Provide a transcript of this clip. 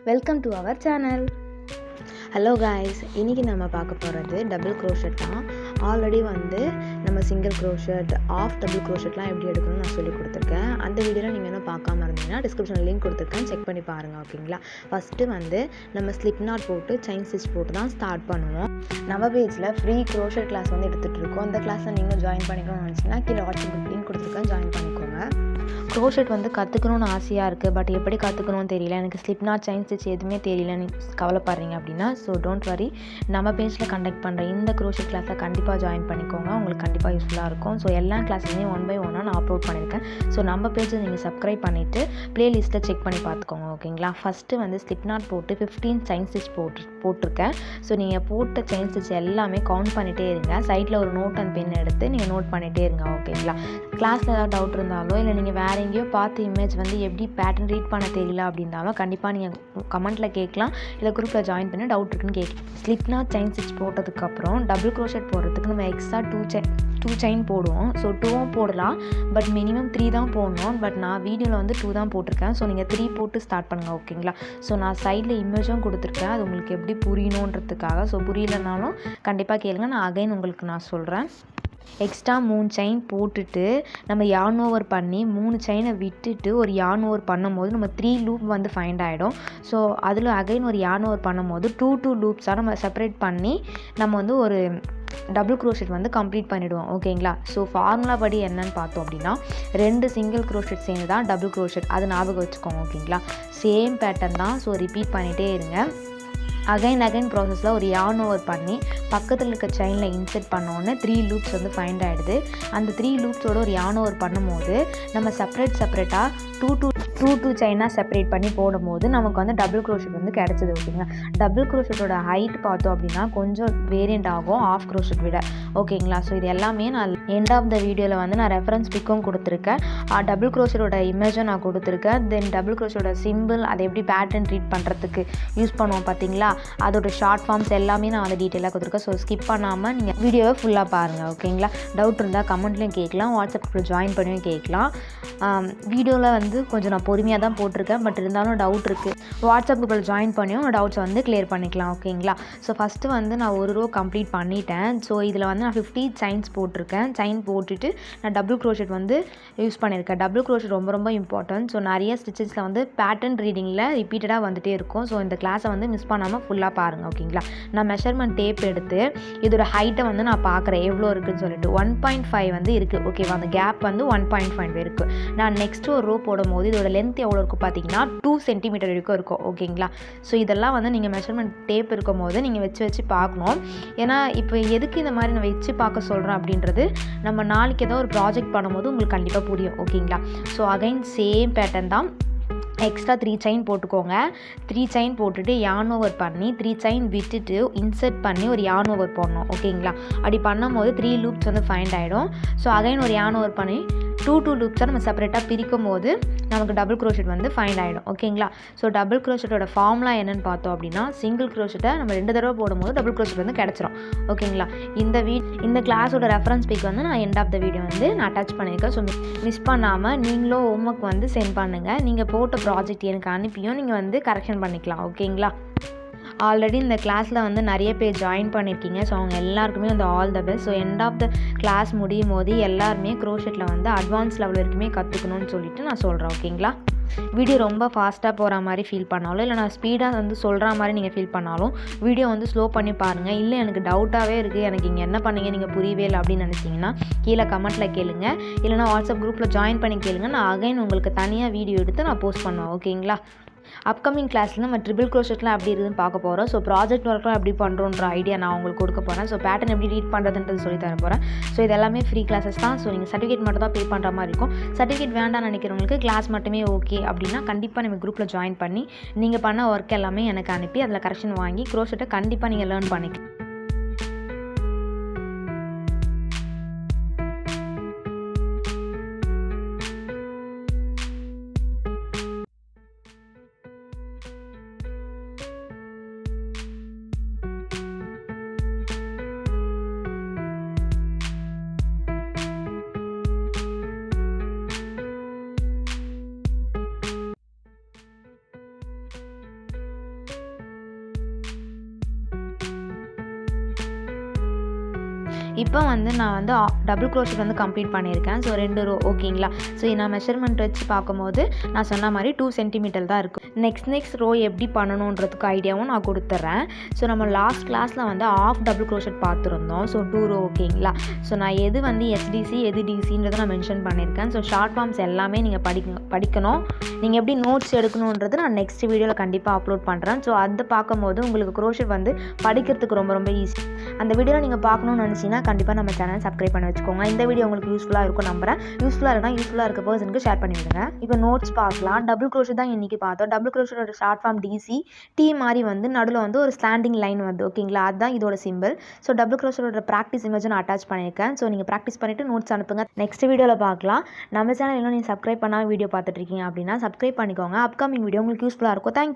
Welcome to our channel. Hello guys, இன்றைக்கி நம்ம பார்க்க போகிறது டபுள் க்ரோஷெட் தான். ஆல்ரெடி நம்ம சிங்கிள் க்ரோஷெட், ஆஃப் டபுள் க்ரோஷெட்லாம் எப்படி எடுக்கணும்னு நான் சொல்லி கொடுத்துருக்கேன். அந்த வீடியோவில் நீங்கள் இன்னும் பார்க்காம இருந்தீங்கன்னா டிஸ்கிரிப்ஷனில் லிங்க் கொடுத்துருக்கேன், செக் பண்ணி பாருங்கள். ஓகேங்களா? ஃபஸ்ட்டு நம்ம ஸ்லிப் நாட் போட்டு செயின் ஸ்டிச் போட்டு தான் ஸ்டார்ட் பண்ணுவோம். நம்ம பேஜில் ஃப்ரீ க்ரோஷெட் கிளாஸ் எடுத்துகிட்டு இருக்கோம். அந்த கிளாஸில் நீங்கள் ஜாயின் பண்ணிக்கணும்னு நினச்சிங்கன்னா கீழே வாட்ஸ்அப் லிங்க் கொடுத்துருக்கேன், ஜாயின் பண்ணிக்கோங்க. க்ரோஷெட் கற்றுக்கணும்னு ஆசையாக இருக்குது, பட் எப்படி கற்றுக்கணும்னு தெரியல, எனக்கு ஸ்லிப் நாட் செயின் ஸ்டிச் எதுவுமே தெரியலன்னு கவலைப்படுறீங்க அப்படின்னா டோன்ட் வரி, நம்ம பேஜில் கண்டக்ட் பண்ணுற இந்த க்ரோஷெட் கிளாஸில் கண்டிப்பாக ஜாயின் பண்ணிக்கோங்க. உங்களுக்கு கண்டிப்பாக யூஸ்ஃபுல்லாக இருக்கும். எல்லா கிளாஸுமே 1 by 1 நான் அப்லோட் பண்ணியிருக்கேன். நம்ம பேஜை நீங்கள் சப்ஸ்கிரைப் பண்ணிவிட்டு ப்ளேலிஸ்ட்டில் செக் பண்ணி பார்த்துக்கோங்க. ஓகேங்களா? ஃபஸ்ட்டு ஸ்லிப் நாட் போட்டு 15 செயின் ஸ்டிச் போட்டிருக்கேன். நீங்கள் போட்ட செயின் ஸ்டிச் எல்லாமே கவுண்ட் பண்ணிகிட்டே இருங்க. சைடில் ஒரு நோட் அண்ட் பென் எடுத்து நீங்கள் நோட் பண்ணிகிட்டே இருங்க. ஓகேங்களா? கிளாஸில் ஏதாவது டவுட் இருந்தாலோ இல்லை நீங்கள் வேறு எங்கேயோ பார்த்து இமேஜ் எப்படி பேட்டர்ன் ரீட் பண்ண தெரியல அப்படின்னாலும் கண்டிப்பாக நீங்கள் கமெண்ட்டில் கேட்கலாம், இல்லை குரூப்பில் ஜாயின் பண்ணி டவுட் இருக்குன்னு கேட்கலாம். ஸ்லிப் நாட் செயின் ஸ்டிச் போட்டதுக்கப்புறம் டபுள் க்ரோஷெட் போடுறதுக்கு நம்ம எக்ஸ்ட்ரா 2 செயின் போடுவோம். 2வும் போடலாம், பட் மினிமம் 3 தான் போடணும். பட் நான் வீடியோவில் 2 தான் போட்டிருக்கேன். நீங்கள் 3 போட்டு ஸ்டார்ட் பண்ணுங்கள். ஓகேங்களா? நான் சைடில் இமேஜும் கொடுத்துருக்கேன், அது உங்களுக்கு எப்படி புரியணுன்றதுக்காக. புரியலனாலும் கண்டிப்பாக கேளுங்க, நான் அகைன் உங்களுக்கு நான் சொல்கிறேன். எக்ஸ்ட்ரா 3 செயின் போட்டுட்டு நம்ம யார்ன் ஓவர் பண்ணி 3 செயினை விட்டுட்டு ஒரு யார்ன் ஓவர் பண்ணும்போது நம்ம 3 லூப் ஃபைண்ட் ஆகிடும். அதில் அகைன் ஒரு யார்ன் ஓவர் பண்ணும்போது 2 லூப்ஸாக நம்ம செப்பரேட் பண்ணி நம்ம ஒரு டபுள் க்ரோஷெட் கம்ப்ளீட் பண்ணிவிடுவோம். ஓகேங்களா? ஃபார்முலா படி என்னன்னு பார்த்தோம் அப்படின்னா 2 சிங்கிள் க்ரோஷெட் சேர்ந்து தான் டபுள் க்ரோஷெட், அது ஞாபகம் வச்சுக்கோங்க. ஓகேங்களா? சேம் பேட்டர்ன் தான். ரிப்பீட் பண்ணிகிட்டே இருங்க. அகைன் ப்ராசஸில் ஒரு யார்ன் ஓவர் பண்ணி பக்கத்தில் இருக்க செயினில் இன்செர்ட் பண்ணோன்னே 3 லூப்ஸ் ஃபைண்ட் ஆகிடுது. அந்த 3 லூப்ஸோட ஒரு யார்ன் ஓவர் பண்ணும்போது நம்ம செப்பரேட்டாக 2 செயினாக செப்பரேட் பண்ணி போடும்போது நமக்கு டபுள் க்ரோஷெட் கிடச்சிது. ஓகேங்களா? டபுள் க்ரோஷெட்டோட ஹைட் பார்த்தோம் அப்படின்னா கொஞ்சம் வேரியண்ட் ஆகும் ஆஃப் க்ரோஷெட் விட. ஓகேங்களா? இது எல்லாமே நான் எண்ட் ஆஃப் த வீடியோவில் நான் ரெஃபரன்ஸ் பிக்கும் கொடுத்துருக்கேன், டபுள் க்ரோஷெட்டோட இமேஜும் நான் கொடுத்துருக்கேன். தென் டபுள் க்ரோஷெட்டோட சிம்பிள் அதை எப்படி பேட்டர்ன் ரீட் பண்ணுறதுக்கு யூஸ் பண்ணுவோம் பார்த்தீங்களா, அதோட ஷார்ட் ஃபார்ம்ஸ் எல்லாமே நான் டீட்டெயிலாக கொடுத்துருக்கேன். ஸ்கிப் பண்ணாமல் நீங்கள் வீடியோவை ஃபுல்லாக பாருங்கள். ஓகேங்களா? டவுட் இருந்தால் கமெண்ட்லையும் கேட்கலாம், வாட்ஸ்அப்பில் ஜாயின் பண்ணியும் கேட்கலாம். வீடியோவில் கொஞ்சம் நான் பொறுமையாக தான் போட்டிருக்கேன், பட் இருந்தாலும் டவுட் இருக்குது, வாட்ஸ்அப் குரூப்பில் ஜாயின் பண்ணியும் டவுட்ஸ் கிளியர் பண்ணிக்கலாம். ஓகேங்களா? ஃபஸ்ட்டு நான் ஒரு ரோ கம்ப்ளீட் பண்ணிட்டேன். இதில் நான் 50 செயின்ஸ் போட்டிருக்கேன். செயின் போட்டுட்டு நான் டபுள் க்ரோஷெட் யூஸ் பண்ணியிருக்கேன். டபுள் க்ரோஷெட் ரொம்ப இம்பார்ட்டன்ட். நிறைய ஸ்டிச்சஸில் பேட்டர்ன் ரீடிங்கில் ரிப்பீட்டடாக வந்துகிட்டே இருக்கும். இந்த கிளாஸை மிஸ் பண்ணாமல் ஃபுல்லாக பாருங்கள். ஓகேங்களா? நான் மெஷர்மெண்ட் டேப் எடுத்து இதோட ஹைட்டை நான் பார்க்குறேன் எவ்வளோ இருக்குதுன்னு சொல்லிட்டு 1.5 இருக்குது. ஓகேவா? அந்த கேப் 1.5 இருக்குது. நான் நெக்ஸ்ட் ஒரு ரோ போடும்போது இதோட லென்த் எவ்வளோ இருக்கும் பார்த்தீங்கன்னா 2 சென்டிமீட்டர் வரைக்கும் இருக்கும். ஓகேங்களா? இதெல்லாம் நீங்கள் மெஷர்மெண்ட் டேப் இருக்கும் போது நீங்கள் வச்சு பார்க்கணும். ஏன்னா இப்போ எதுக்கு இந்த மாதிரி நான் வச்சு பார்க்க சொல்கிறேன் அப்படின்றது நம்ம நாளைக்கு ஏதோ ஒரு ப்ராஜெக்ட் பண்ணும்போது உங்களுக்கு கண்டிப்பாக புரியும். ஓகேங்களா? அகைன் சேம் பேட்டர்ன் தான். எக்ஸ்ட்ரா 3 செயின் போட்டுக்கோங்க. 3 செயின் போட்டுட்டு யார்ன் ஓவர் பண்ணி 3 செயின் விட்டுட்டு இன்செர்ட் பண்ணி ஒரு யார்ன் ஓவர் போடணும். ஓகேங்களா? அப்படி பண்ணும்போது 3 லூப்ஸ் ஃபைண்ட் ஆகிடும். அகைன் ஒரு யார்ன் ஓவர் பண்ணி 2 லூப்ஸாக நம்ம செப்பரேட்டாக பிரிக்கும் போது நமக்கு டபுள் க்ரோஷெட் ஃபைண்ட் ஆகிடும். ஓகேங்களா? டபுள் க்ரோஷெட்டோட ஃபார்முலா என்னென்னு பார்த்தோம் அப்படின்னா சிங்கிள் க்ரோஷெட்டை நம்ம 2 தடவை போடும்போது டபுள் க்ரோஷெட் கிடச்சிரும். ஓகேங்களா? இந்த கிளாஸோட ரெஃபரன்ஸ் பிக் நான் எண்ட் ஆஃப் த வீடியோ நான் அட்டாச் பண்ணியிருக்கேன். மிஸ் பண்ணாமல் நீங்களும் ஹோம்ஒர்க் சென்ட் பண்ணுங்கள். நீங்கள் போட்ட ப்ராஜெக்ட் எனக்கு அனுப்பியும் நீங்கள் கரெக்ஷன் பண்ணிக்கலாம். ஓகேங்களா? ஆல்ரெடி இந்த கிளாஸில் நிறைய பேர் ஜாயின் பண்ணியிருக்கீங்க. அவங்க எல்லாருக்குமே all the best. End of the class முடியும் போது எல்லாருமே க்ரோஷெட்டில் அட்வான்ஸ் லெவல் வரைக்குமே கற்றுக்கணும்னு சொல்லிட்டு நான் சொல்கிறேன். ஓகேங்களா? வீடியோ ரொம்ப ஃபாஸ்ட்டாக போகிற மாதிரி ஃபீல் பண்ணாலும் இல்லை நான் ஸ்பீடாக சொல்கிற மாதிரி நீங்கள் ஃபீல் பண்ணாலும் வீடியோ ஸ்லோ பண்ணி பாருங்கள். இல்லை எனக்கு டவுட்டாகவே இருக்குது, எனக்கு இங்கே என்ன பண்ணீங்க நீங்கள் புரியவே இல்லை அப்படின்னு நினச்சிங்கன்னா கீழே கமெண்ட்டில் கேளுங்க, இல்லைனா வாட்ஸ்அப் குரூப்பில் ஜாயின் பண்ணி கேளுங்க. நான் அகைன் உங்களுக்கு தனியாக வீடியோ எடுத்து நான் போஸ்ட் பண்ணுவேன். ஓகேங்களா? அப்கமிங் கிளாஸில் நம்ம ட்ரிபிள் க்ரோஷெட்லாம் எப்படி இருக்குதுன்னு பார்க்க போகிறோம். ப்ராஜெக்ட் ஒர்க்லாம் எப்படி பண்ணுறோன்ற ஐடியா நான் உங்களுக்கு கொடுக்க போகிறேன். பேட்டர்ன் எப்படி ரீட் பண்ணுறதுன்றது சொல்லி தர போகிறேன். இது எல்லாமே ஃப்ரீ கிளாஸஸ் தான். நீங்கள் சர்டிஃபிகேட் மட்டும் தான் பே பண்ணுற மாதிரி இருக்கும். சர்டிஃபிகேட் வேண்டாம்னு நினைக்கிறவங்களுக்கு கிளாஸ் மட்டுமே ஓகே அப்படின்னா கண்டிப்பாக நம்ம குரூப்பில் ஜாயின் பண்ணி நீங்கள் பண்ண ஒர்க் எல்லாமே எனக்கு அனுப்பி அதில் கரெக்ஷன் வாங்கி க்ரோஷெட்டை கண்டிப்பாக நீங்கள் லேர்ன் பண்ணிக்கலாம். இப்போ வந்து நான் வந்து டபுள் க்ரோஷெட் வந்து கம்ப்ளீட் பண்ணியிருக்கேன். ஸோ 2 ரோ ஓகேங்களா. ஸோ நான் மெஷர்மெண்ட் வச்சு பார்க்கும்போது நான் சொன்ன மாதிரி 2 சென்டிமீட்டர் தான் இருக்கும். நெக்ஸ்ட் ரோ எப்படி பண்ணணுன்றதுக்கு ஐடியாவும் நான் கொடுத்துட்றேன். ஸோ நம்ம லாஸ்ட் கிளாஸில் வந்து ஆஃப் டபுள் க்ரோஷெட் பார்த்துருந்தோம். ஸோ 2 ரோ ஓகேங்களா. ஸோ நான் எது வந்து எஸ்டிசி எது டிசின்றதை நான் மென்ஷன் பண்ணியிருக்கேன். ஸோ ஷார்ட் ஃபார்ம்ஸ் எல்லாமே நீங்கள் படிக்கணும். நீங்கள் எப்படி நோட்ஸ் எடுக்கணுன்றது நான் நெக்ஸ்ட் வீடியோவில் கண்டிப்பாக அப்லோட் பண்ணுறேன். ஸோ அதை பார்க்கும்போது உங்களுக்கு க்ரோஷெட் வந்து படிக்கிறதுக்கு ரொம்ப ரொம்ப ஈஸி. அந்த வீடியோவில் நீங்கள் பார்க்கணும்னு நினச்சிங்கன்னா கண்டிப்பாக நம்ம சேனல் சப்ஸ்கிரைப் பண்ணி வச்சுக்கோங்க. இந்த வீடியோ உங்களுக்கு யூஸ்ஃபுல்லாக இருக்கும் நம்புறேன். யூஸ்ஃபுல்லாக இருக்க பர்சனுக்கு ஷேர் பண்ணி விடுங்க. இப்போ நோட்ஸ் பார்க்கலாம். டபுள் க்ரோஷெட் தான் இன்றைக்கி பார்த்தோம். டபுள் க்ரோஷெட்டோட ஷார்ட் ஃபார்ம் டிசி, டி மாதிரி வந்து நடுவில் வந்து ஒரு ஸ்டாண்டிங் லைன் வந்து ஓகேங்களா. அதுதான் இதோட சிம்பிள். ஸோ டபுள் க்ரோஷெட்டோட ப்ராக்டிஸ் இமேஜ் நான் அட்டாச் பண்ணியிருக்கேன். ஸோ நீங்கள் ப்ராக்டிஸ் பண்ணிவிட்டு நோட்ஸ் அனுப்புங்க. நெக்ஸ்ட் வீடியோவில் பார்க்கலாம். நம்ம சேனல் இன்னும் நீங்கள் சப்ஸ்கிரைப் பண்ணாமல் வீடியோ பார்த்துட்டு இருக்கீங்க அப்படின்னா சப்ஸ்கிரைப் பண்ணிக்கோங்க. அப்கமிங் வீடியோ உங்களுக்கு யூஸ்ஃபுல்லாக இருக்கும். தேங்க்யூ.